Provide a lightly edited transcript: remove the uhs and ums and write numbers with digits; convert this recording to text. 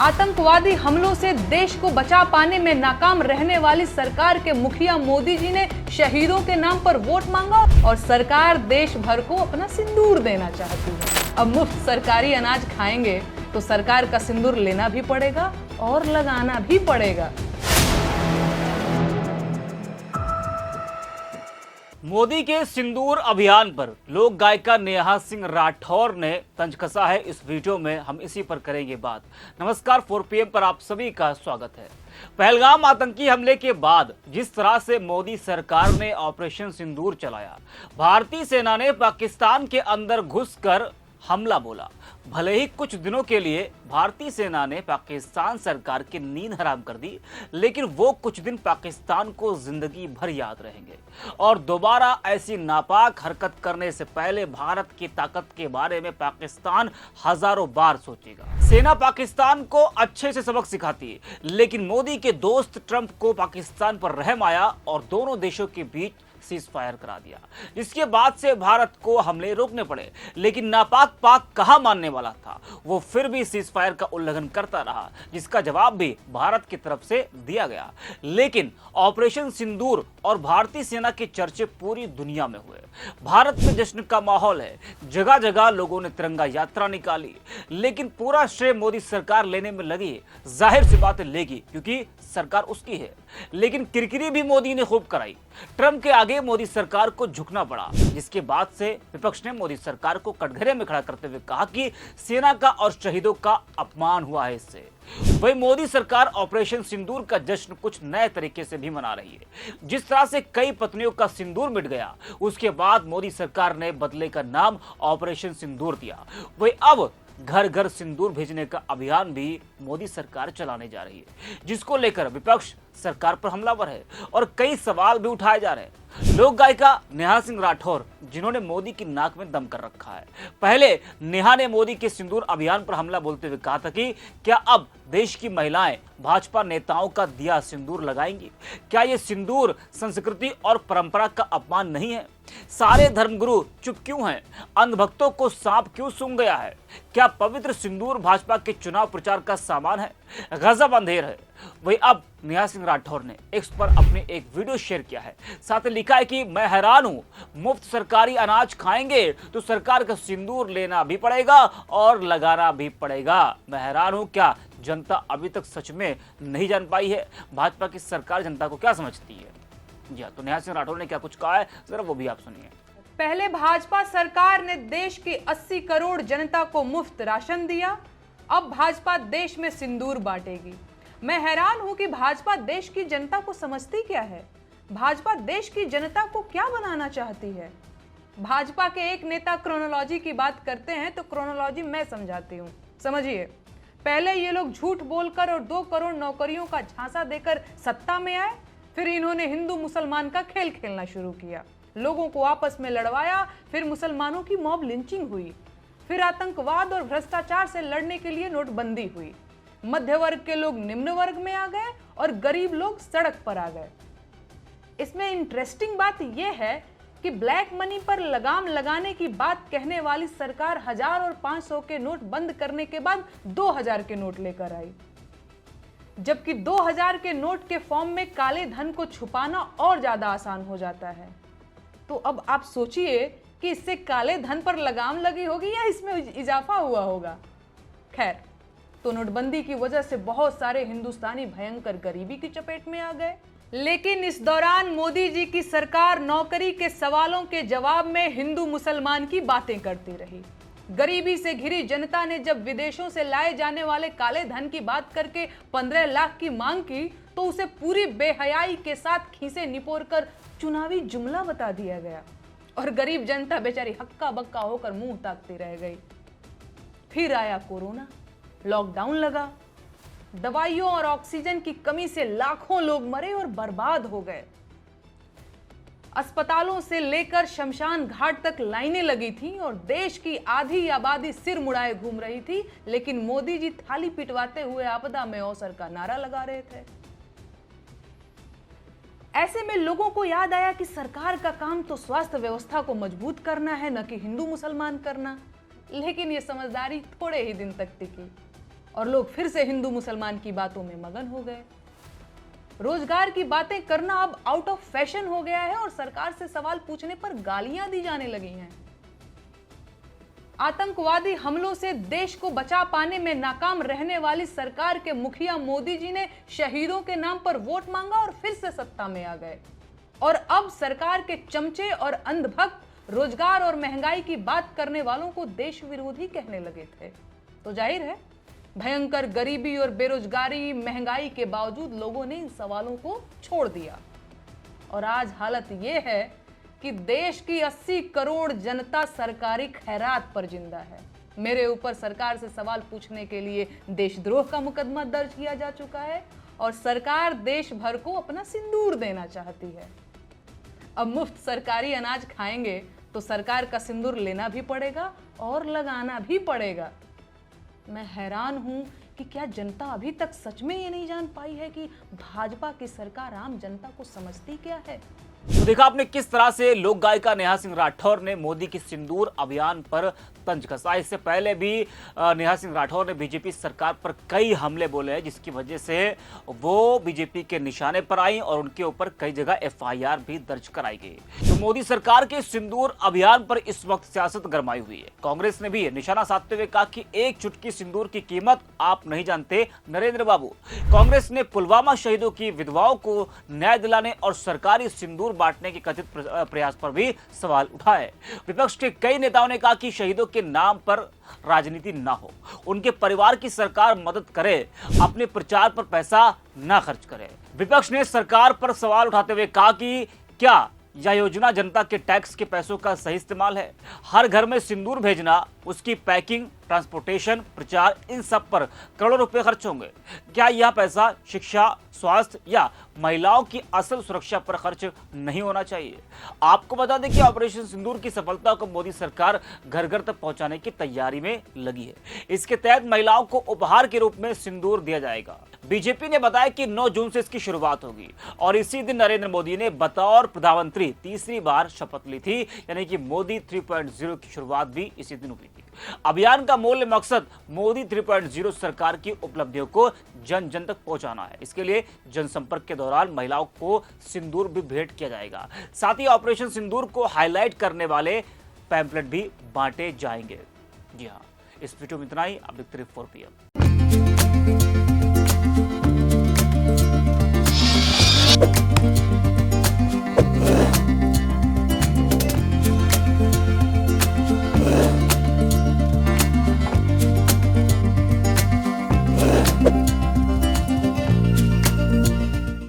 आतंकवादी हमलों से देश को बचा पाने में नाकाम रहने वाली सरकार के मुखिया मोदी जी ने शहीदों के नाम पर वोट मांगा और सरकार देश भर को अपना सिंदूर देना चाहती है। अब मुफ्त सरकारी अनाज खाएंगे तो सरकार का सिंदूर लेना भी पड़ेगा और लगाना भी पड़ेगा। मोदी के सिंदूर अभियान पर लोक गायिका नेहा सिंह राठौर ने तंज कसा है। इस वीडियो में हम इसी पर करेंगे बात। नमस्कार, 4 PM पर आप सभी का स्वागत है। पहलगाम आतंकी हमले के बाद जिस तरह से मोदी सरकार ने ऑपरेशन सिंदूर चलाया, भारतीय सेना ने पाकिस्तान के अंदर घुसकर हमला बोला। भले ही कुछ दिनों के लिए भारतीय सेना ने पाकिस्तान सरकार की नींद हराम कर दी, लेकिन वो कुछ दिन पाकिस्तान को जिंदगी भर याद रहेंगे और दोबारा ऐसी नापाक हरकत करने से पहले भारत की ताकत के बारे में पाकिस्तान हजारों बार सोचेगा। सेना पाकिस्तान को अच्छे से सबक सिखाती है, लेकिन मोदी के दोस्त ट्रंप को पाकिस्तान पर रहम आया और दोनों देशों के बीच सीज फायर करा दिया, जिसके बाद से भारत को हमले रोकने पड़े। लेकिन नापाक पाक कहां मानने वाला था, वो फिर भी सीज फायर का उल्लंघन करता रहा, जिसका जवाब भी भारत की तरफ से दिया गया। लेकिन ऑपरेशन सिंदूर और भारतीय सेना के चर्चे पूरी दुनिया में हुए। भारत में जश्न का माहौल है, जगह जगह लोगों ने तिरंगा यात्रा निकाली, लेकिन पूरा श्रेय मोदी सरकार लेने में लगी। जाहिर सी बात लेगी, क्योंकि सरकार उसकी है। लेकिन किरकिरी भी मोदी ने खूब कराई। ट्रंप के आगे मोदी सरकार को झुकना पड़ा, जिसके बाद से विपक्ष ने मोदी सरकार को कटघरे में खड़ा करते हुए कहा कि सेना का और शहीदों का अपमान हुआ है इससे। वही मोदी सरकार ऑपरेशन सिंदूर का जश्न कुछ नए तरीके से भी मना रही है। जिस तरह से कई पत्नियों का सिंदूर मिट गया, उसके बाद मोदी सरकार ने बदले का नाम ऑपरेशन सिंदूर दिया। वही अब घर घर सिंदूर भेजने का अभियान भी मोदी सरकार चलाने जा रही है, जिसको लेकर विपक्ष सरकार पर हमलावर है और कई सवाल भी उठाए जा रहे हैं। लोक गायिका नेहा सिंह राठौर, जिन्होंने मोदी की नाक में दम कर रखा है, पहले नेहा ने मोदी के सिंदूर अभियान पर हमला बोलते हुए कहा था कि क्या अब देश की महिलाएं भाजपा नेताओं का दिया सिंदूर लगाएंगी? क्या ये सिंदूर संस्कृति और परंपरा का अपमान नहीं है? सारे धर्मगुरु चुप क्यों हैं? अंधभक्तों को सांप क्यों सूंघ गया है? क्या पवित्र सिंदूर भाजपा के चुनाव प्रचार का सामान है? गजब अंधेर है। वही अब नेहा सिंह राठौर ने एक्स पर अपने एक वीडियो शेयर किया है, साथ ही लिखा है कि मैं हैरान हूं, मुफ्त सरकारी अनाज खाएंगे तो सरकार का सिंदूर लेना भी पड़ेगा और लगाना भी पड़ेगा। मैं हैरान हूं, क्या जनता अभी तक सच में नहीं जान पाई है भाजपा की सरकार जनता को क्या समझती है? जी हाँ, तो नेहा सिंह राठौर ने क्या कुछ कहा है, जरा वो भी आप सुनिए। पहले भाजपा सरकार ने देश की 80 करोड़ जनता को मुफ्त राशन दिया, अब भाजपा देश में सिंदूर बांटेगी। मैं हैरान हूं कि भाजपा देश की जनता को समझती क्या है। भाजपा देश की जनता को क्या बनाना चाहती है? भाजपा के एक नेता क्रोनोलॉजी की बात करते हैं तो क्रोनोलॉजी मैं समझाती हूँ। समझिए, पहले ये लोग झूठ बोलकर और 2 करोड़ नौकरियों का झांसा देकर सत्ता में आए, फिर इन्होंने हिंदू मुसलमान का खेल खेलना शुरू किया, लोगों को आपस में लड़वाया, फिर मुसलमानों की मॉब लिंचिंग हुई, फिर आतंकवाद और भ्रष्टाचार से लड़ने के लिए नोटबंदी हुई। मध्य वर्ग के लोग निम्न वर्ग में आ गए और गरीब लोग सड़क पर आ गए। इसमें इंटरेस्टिंग बात यह है कि ब्लैक मनी पर लगाम लगाने की बात कहने वाली सरकार 1000 और 500 के नोट बंद करने के बाद 2000 के नोट लेकर आई, जबकि 2000 के नोट के फॉर्म में काले धन को छुपाना और ज्यादा आसान हो जाता है। तो अब आप सोचिए कि इससे काले धन पर लगाम लगी होगी या इसमें इजाफा हुआ होगा। खैर, तो नोटबंदी की वजह से बहुत सारे हिंदुस्तानी भयंकर गरीबी की चपेट में आ गए। लेकिन इस दौरान मोदी जी की सरकार नौकरी के सवालों के जवाब में हिंदू मुसलमान की बातें करती रही। गरीबी से घिरी जनता ने जब विदेशों से लाए जाने वाले काले धन की बात करके 15 लाख की मांग की, तो उसे पूरी बेहयाई के साथ खीसे निपोरकर चुनावी जुमला बता दिया गया और गरीब जनता बेचारी हक्का बक्का होकर मुंह ताकती रह गई। फिर आया कोरोना, लॉकडाउन लगा, दवाइयों और ऑक्सीजन की कमी से लाखों लोग मरे और बर्बाद हो गए। अस्पतालों से लेकर शमशान घाट तक लाइनें लगी थीं और देश की आधी आबादी सिर मुड़ाए घूम रही थी, लेकिन मोदी जी थाली पिटवाते हुए आपदा में अवसर का नारा लगा रहे थे। ऐसे में लोगों को याद आया कि सरकार का काम तो स्वास्थ्य व्यवस्था को मजबूत करना है, न कि हिंदू मुसलमान करना। लेकिन ये समझदारी थोड़े ही दिन तक टिकी। और लोग फिर से हिंदू मुसलमान की बातों में मगन हो गए। रोजगार की बातें करना अब आउट ऑफ फैशन हो गया है और सरकार से सवाल पूछने पर गालियां दी जाने लगी हैं। आतंकवादी हमलों से देश को बचा पाने में नाकाम रहने वाली सरकार के मुखिया मोदी जी ने शहीदों के नाम पर वोट मांगा और फिर से सत्ता में आ गए। और अब सरकार के चमचे और अंधभक्त रोजगार और महंगाई की बात करने वालों को देश विरोधी कहने लगे थे। तो जाहिर है भयंकर गरीबी और बेरोजगारी महंगाई के बावजूद लोगों ने इन सवालों को छोड़ दिया और आज हालत यह है कि देश की 80 करोड़ जनता सरकारी खैरात पर जिंदा है। मेरे ऊपर सरकार से सवाल पूछने के लिए देशद्रोह का मुकदमा दर्ज किया जा चुका है और सरकार देश भर को अपना सिंदूर देना चाहती है। अब मुफ्त सरकारी अनाज खाएंगे तो सरकार का सिंदूर लेना भी पड़ेगा और लगाना भी पड़ेगा। मैं हैरान हूं कि क्या जनता अभी तक सच में ये नहीं जान पाई है कि भाजपा की सरकार आम जनता को समझती क्या है। तो देखा आपने किस तरह से लोक गायिका नेहा सिंह राठौर ने मोदी की सिंदूर अभियान पर तंज कसा। इससे पहले भी नेहा सिंह राठौर ने बीजेपी सरकार पर कई हमले बोले हैं जिसकी वजह से वो बीजेपी के निशाने पर आई और उनके ऊपर कई जगह एफआईआर भी दर्ज कराई गई। तो मोदी सरकार के सिंदूर अभियान पर इस वक्त सियासत गरमाई हुई है। कांग्रेस ने भी निशाना साधते हुए कहा कि एक चुटकी सिंदूर की कीमत आप नहीं जानते नरेंद्र बाबू। कांग्रेस ने पुलवामा शहीदों की विधवाओं को न्याय दिलाने और सरकारी सिंदूर बांटने के कथित प्रयास पर भी सवाल उठाए। विपक्ष के कई नेताओं ने कहा कि शहीदों के नाम पर राजनीति ना हो, उनके परिवार की सरकार मदद करे, अपने प्रचार पर पैसा ना खर्च करे। विपक्ष ने सरकार पर सवाल उठाते हुए कहा कि क्या यह योजना जनता के टैक्स के पैसों का सही इस्तेमाल है। हर घर में सिंदूर भेजना, उसकी पैकिंग, ट्रांसपोर्टेशन, प्रचार, इन सब पर करोड़ों रुपए खर्च होंगे। क्या यह पैसा शिक्षा, स्वास्थ्य या महिलाओं की असल सुरक्षा पर खर्च नहीं होना चाहिए। आपको बता दें कि ऑपरेशन सिंदूर की सफलता को मोदी सरकार घर घर तक पहुंचाने की तैयारी में लगी है। इसके तहत महिलाओं को उपहार के रूप में सिंदूर दिया जाएगा। बीजेपी ने बताया कि 9 जून से इसकी शुरुआत होगी और इसी दिन नरेंद्र मोदी ने बतौर प्रधानमंत्री तीसरी बार शपथ ली थी, यानी कि मोदी 3.0 की शुरुआत भी इसी दिन हुई थी। अभियान का मूल मकसद मोदी 3.0 सरकार की उपलब्धियों को जन जन तक पहुंचाना है। इसके लिए जनसंपर्क के दौरान महिलाओं को सिंदूर भी भेंट किया जाएगा। साथ ही ऑपरेशन सिंदूर को हाईलाइट करने वाले पैम्पलेट भी बांटे जाएंगे। जी हाँ, इस वीडियो में इतना ही। अब देखते रहिए 4PM।